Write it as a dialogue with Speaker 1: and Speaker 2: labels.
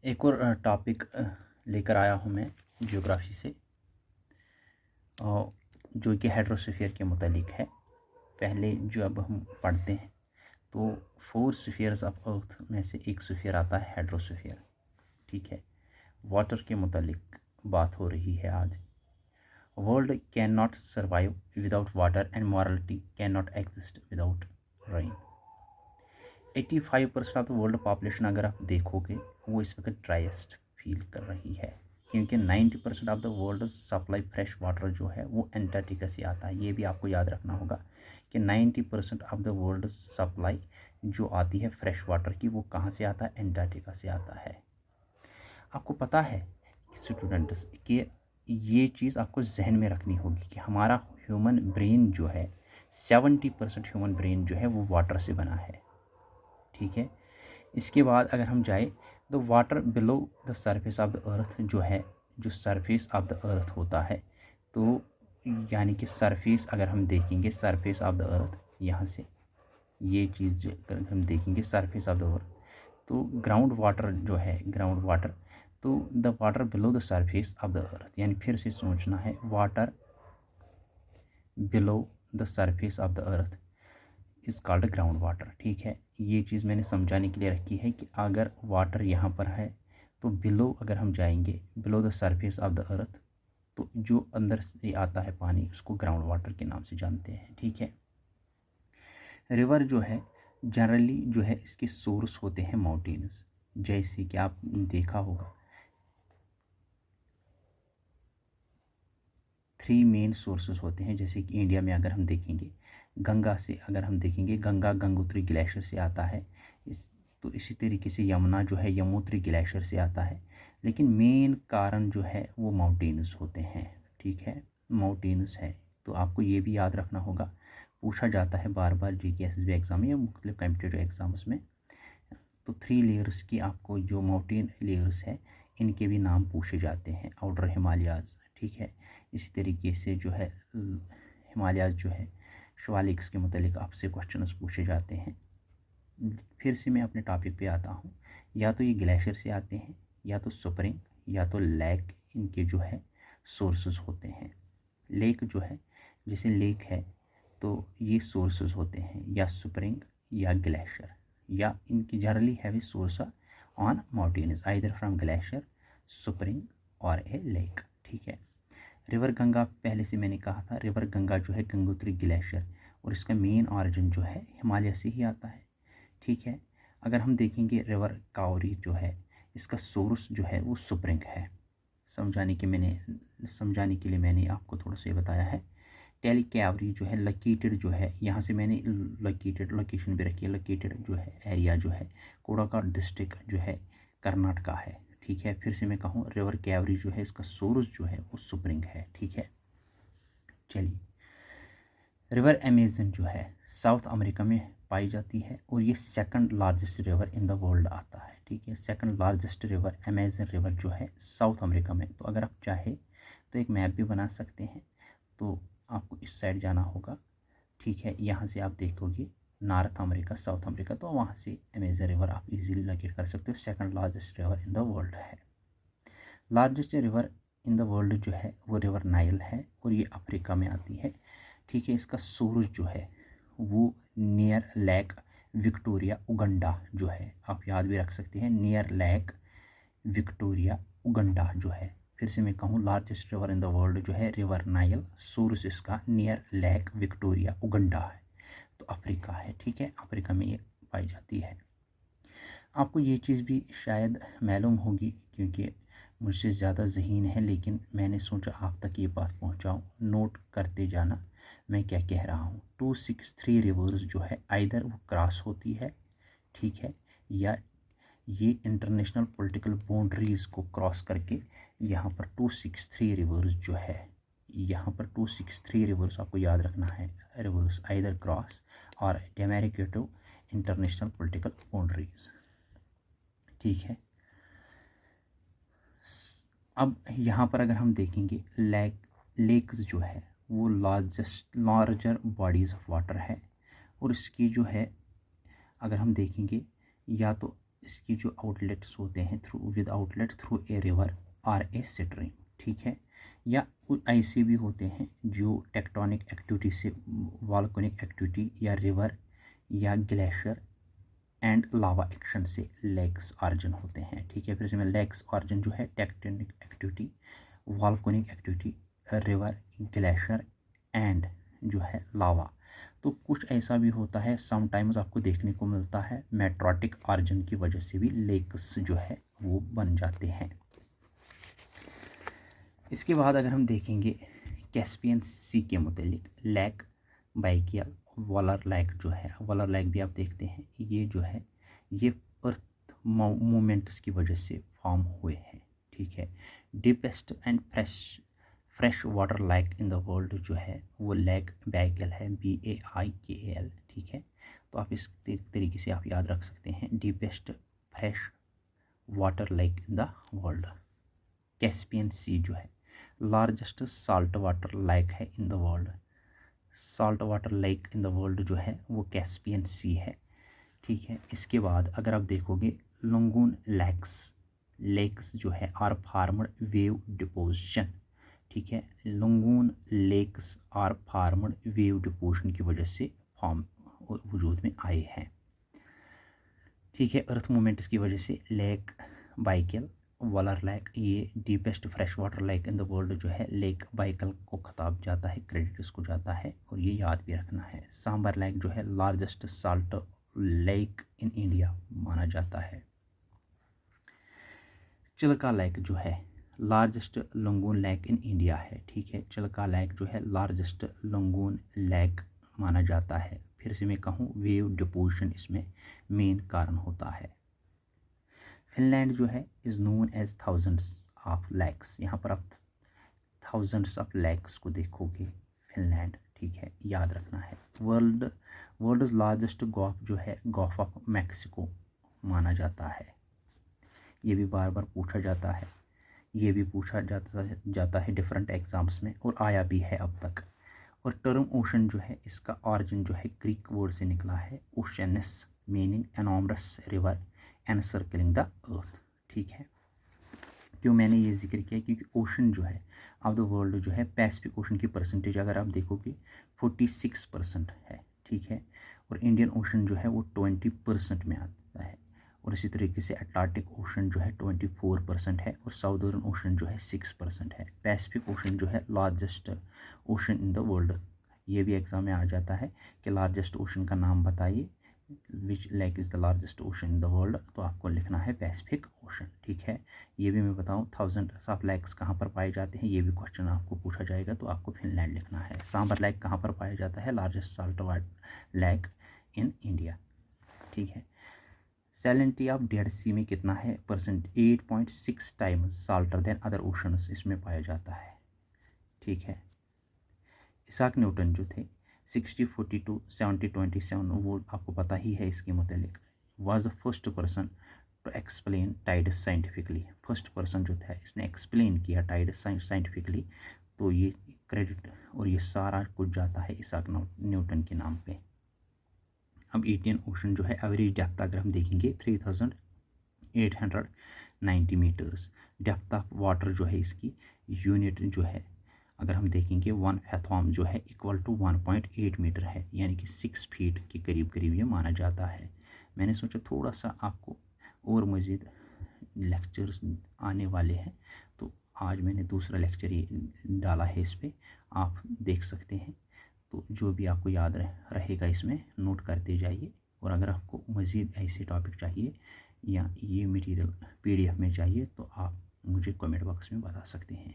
Speaker 1: एक और टॉपिक लेकर आया हूँ मैं जियोग्राफी से, जो कि हाइड्रोस्फीयर के मुतालिक है। पहले जो अब हम पढ़ते हैं तो 4 स्फीयर्स ऑफ अर्थ में से एक स्फीयर आता है हाइड्रोस्फीयर। ठीक है, वाटर के मुतालिक बात हो रही है आज। World can not survive without water and morality can not exist without rain. 85% of the world population अगर आप देखोगे वो इस वक्त ड्राइएस्ट फील कर रही है, क्योंकि 90% of the world supply fresh water जो है वो एंटार्क्टिका से आता है। ये भी आपको याद रखना होगा कि 90% ऑफ द वर्ल्ड सप्लाई जो आती है फ्रेश वाटर की वो कहाँ से आता है, एंटार्क्टिका से आता है। आपको पता है स्टूडेंट्स कि ये चीज़ आपको जहन में रखनी होगी कि हमारा ह्यूमन ब्रेन जो है 70% ह्यूमन ब्रेन जो है वो वाटर से बना है। ठीक है, इसके बाद अगर हम जाए the water below the surface of the earth जो है, जो सरफेस ऑफ द अर्थ होता है, तो यानी कि सरफेस अगर हम देखेंगे सरफेस ऑफ द अर्थ, यहाँ से ये चीज़ जो अगर हम देखेंगे सरफेस ऑफ द अर्थ, तो ग्राउंड वाटर जो है, ग्राउंड वाटर, तो the water below the surface of the earth, यानी फिर से सोचना है water below the surface of the earth is called ground water. ठीक है, ये चीज़ मैंने समझाने के लिए रखी है कि अगर वाटर यहाँ पर है तो बिलो अगर हम जाएंगे below the surface of the earth, तो जो अंदर से आता है पानी उसको ग्राउंड वाटर के नाम से जानते हैं। ठीक है, रिवर जो है जनरली जो है इसके सोर्स होते हैं माउंटेन्स, जैसे कि आप देखा होगा 3 मेन सोर्सेस होते हैं। जैसे कि इंडिया में अगर हम देखेंगे गंगा से, अगर हम देखेंगे गंगा गंगोत्री ग्लेशियर से आता है, तो इसी तरीके से यमुना जो है यमुनोत्री ग्लेशियर से आता है। लेकिन मेन कारण जो है वो माउंटेन्स होते हैं। ठीक है, माउंटेन्स है, तो आपको ये भी याद रखना होगा, पूछा जाता है बार बार जीके एसएसबी एग्ज़ाम में या मुख्तलिफ कॉम्पिटिटिव एग्ज़ाम्स में। तो 3 लेयर्स की आपको जो माउंटेन लेयर्स है इनके भी नाम पूछे जाते हैं, आउटर हिमालयाज़। ठीक है, इसी तरीके से जो है हिमालयाज़ जो है शिवालिक्स के मुतालिक आपसे क्वेश्चंस पूछे जाते हैं। फिर से मैं अपने टॉपिक पे आता हूँ, या तो ये ग्लेशियर से आते हैं, या तो स्प्रिंग, या तो लेक, इनके जो है सोर्सेज होते हैं। लेक जो है, जैसे लेक है तो ये सोर्सेज होते हैं या स्प्रिंग या ग्लेशियर, या इनकी generally heavy source on mountains either from glacier, spring और ए लेक। ठीक है, रिवर गंगा पहले से मैंने कहा था, रिवर गंगा जो है गंगोत्री ग्लेशियर, और इसका मेन ऑरिजिन जो है हिमालय से ही आता है। ठीक है, अगर हम देखेंगे रिवर कावरी जो है इसका सोर्स जो है वो स्प्रिंग है। समझाने के लिए मैंने आपको थोड़ा सा ये बताया है। टेली कैवरी जो है लोकेटेड जो है, यहाँ से मैंने लोकेटेड लोकेशन भी रखी है, लोकेटेड जो है एरिया जो है कोडाकाड डिस्ट्रिक्ट जो है कर्नाटका है। ठीक है, फिर से मैं कहूँ रिवर कैवरी जो है इसका सोर्स जो है वो स्प्रिंग है। ठीक है, चलिए, रिवर अमेजन जो है साउथ अमेरिका में पाई जाती है और ये second largest river in the world आता है। ठीक है, second largest river Amazon river जो है साउथ अमेरिका में। तो अगर आप चाहे तो एक मैप भी बना सकते हैं, तो आपको इस साइड जाना होगा। ठीक है, यहाँ से आप देखोगे नॉर्थ अमेरिका, साउथ अमेरिका, तो वहाँ से अमेजन रिवर आप इजीली लोकेट कर सकते हो। Second largest river in the world है। Largest river in the world जो है वो रिवर नाइल है और ये अफ्रीका में आती है। ठीक है, इसका सोर्स जो है वो नियर लेक विक्टोरिया उगंडा जो है, आप याद भी रख सकते हैं, नियर लेक विक्टोरिया उगंडा जो है। फिर से मैं कहूँ largest river in the world जो है रिवर नाइल, सोर्स इसका नियर लेक विक्टोरिया उगंडा है, तो अफ्रीका है। ठीक है, अफ्रीका में ये पाई जाती है। आपको ये चीज़ भी शायद मालूम होगी क्योंकि मुझसे ज़्यादा ज़हीन है, लेकिन मैंने सोचा आप तक ये बात पहुंचाऊं, नोट करते जाना मैं क्या कह रहा हूँ। 263 रिवर्स जो है आइदर वो क्रॉस होती है, ठीक है, या ये इंटरनेशनल पॉलिटिकल बाउंड्रीज़ को क्रॉस करके यहाँ पर 263 रिवर्स जो है, यहाँ पर 263 रिवर्स आपको याद रखना है, रिवर्स आइदर क्रॉस और डेमार्केटिव इंटरनेशनल पॉलिटिकल बाउंड्रीज़। ठीक है, अब यहाँ पर अगर हम देखेंगे लेक्स जो है वो लार्जर बॉडीज़ ऑफ वाटर है, और इसकी जो है अगर हम देखेंगे या तो इसकी जो आउटलेट्स होते हैं through with outlet through a river or a stream, ठीक है। या ऐसे भी होते हैं जो टेक्टोनिक एक्टिविटी से, वॉल्केनिक एक्टिविटी या रिवर या ग्लेशियर एंड लावा एक्शन से लेक्स ऑरिजिन होते हैं, ठीक है। फिर इसमें लेक्स ऑरिजिन जो है tectonic activity, volcanic activity, river, glacier and जो है लावा। तो कुछ ऐसा भी होता है समटाइम्स आपको देखने को मिलता है मेट्रोटिक ऑरिजिन की वजह से भी लेक्स जो है वो बन जाते हैं। इसके बाद अगर हम देखेंगे कैस्पियन सी के मुतालिक, लेक बाइकियल, वॉलर लेक जो है, वॉलर लेक भी आप देखते हैं ये जो है ये अर्थ मूवमेंट्स की वजह से फॉर्म हुए हैं, ठीक है। Deepest and fresh water lake in the world जो है वो लेक बाइकियल है, BAIKAL, ठीक है। तो आप इस तरीके से आप याद रख सकते हैं, deepest fresh water lake in the world. Caspian sea जो है लार्जेस्ट साल्ट वाटर लेक है in the world, salt water lake in the world जो है वो कैस्पियन सी है, ठीक है। इसके बाद अगर आप देखोगे लंगून लेक्स जो है आर फार्मड वेव डिपोजिशन, ठीक है। लंगून lakes are formed wave deposition की वजह से फॉर्म और वजूद में आए हैं, ठीक है। अर्थ मूवमेंट्स की वजह से लेक बाइकल, वॉलर लेक, ये deepest fresh water lake in the world जो है लेक बाइकल को खिताब जाता है, क्रेडिट इसको जाता है, और ये याद भी रखना है। सांबर लेक जो है largest salt lake in India माना जाता है। चिल्का लेक जो है लार्जेस्ट लंगून लेक इन इंडिया है, ठीक है। चिल्का लेक जो है लार्जेस्ट लंगून लेक माना जाता है। फिर से मैं कहूँ वेव डिपोजिशन इसमें मेन कारण होता है। फिनलैंड जो है is known as thousands of lakes, यहाँ पर आप थाउजेंड्स ऑफ लेक्स को देखोगे फिनलैंड, ठीक है, याद रखना है। वर्ल्ड लार्जेस्ट गॉफ जो है गॉफ ऑफ मैक्सिको माना जाता है, ये भी बार बार पूछा जाता है, ये भी पूछा जाता है डिफरेंट एग्जाम्स में और आया भी है अब तक। और टर्म ओशन जो है इसका ऑरिजिन जो है ग्रीक वर्ड से निकला है, Oceanus meaning enormous river encircling the earth, ठीक है। क्यों मैंने ये जिक्र किया, क्योंकि ओशन जो है ऑफ द वर्ल्ड जो है पैसिफिक ओशन की परसेंटेज अगर आप देखोगे 46% है, ठीक है। और इंडियन ओशन जो है वो 20% में आता है, और इसी तरीके से अटलांटिक ओशन जो है 24% है, और साउदर्न ओशन जो है 6% है। पैसिफिक ओशन जो है largest ocean in the world, ये भी एग्जाम में आ जाता है कि लार्जेस्ट ओशन का नाम बताइए, which lake is the largest ocean in the world, तो आपको लिखना है पैसिफिक ओशन, ठीक है। ये भी मैं बताऊँ थाउजेंड्स ऑफ लेक्स कहाँ पर पाए जाते हैं, ये भी क्वेश्चन आपको पूछा जाएगा, तो आपको फिनलैंड लिखना है। सांबर लेक कहाँ पर पाया जाता है, largest salt water lake in India, ठीक है। सैलिनिटी ऑफ डेड सी में कितना है percent, 8.6 times saltier than other oceans इसमें पाया जाता है, ठीक है। इसाक न्यूटन जो थे 60-42 70-27, वो आपको पता ही है इसके मुतालिक, was the first person to explain tides scientifically, first person जो था इसने एक्सप्लेन किया टाइड्स साइंटिफिकली, तो ये क्रेडिट और ये सारा कुछ जाता है इसाक न्यूटन के नाम पे। अब इंडियन ओशन जो है एवरेज डेप्थ अगर हम देखेंगे 3890 मीटर्स, डेप्थ ऑफ वाटर जो है इसकी यूनिट जो है अगर हम देखेंगे 1 फैथॉम जो है इक्वल टू 1.8 मीटर है, यानी कि 6 फीट के करीब करीब ये माना जाता है। मैंने सोचा थोड़ा सा आपको और मज़ीद लेक्चर्स आने वाले हैं, तो आज मैंने दूसरा लेक्चर ये डाला है, इस पर आप देख सकते हैं। तो जो भी आपको याद रहेगा इसमें नोट करते जाइए, और अगर आपको मज़ीद ऐसे टॉपिक चाहिए या ये मटेरियल PDF में चाहिए तो आप मुझे कमेंट बॉक्स में बता सकते हैं।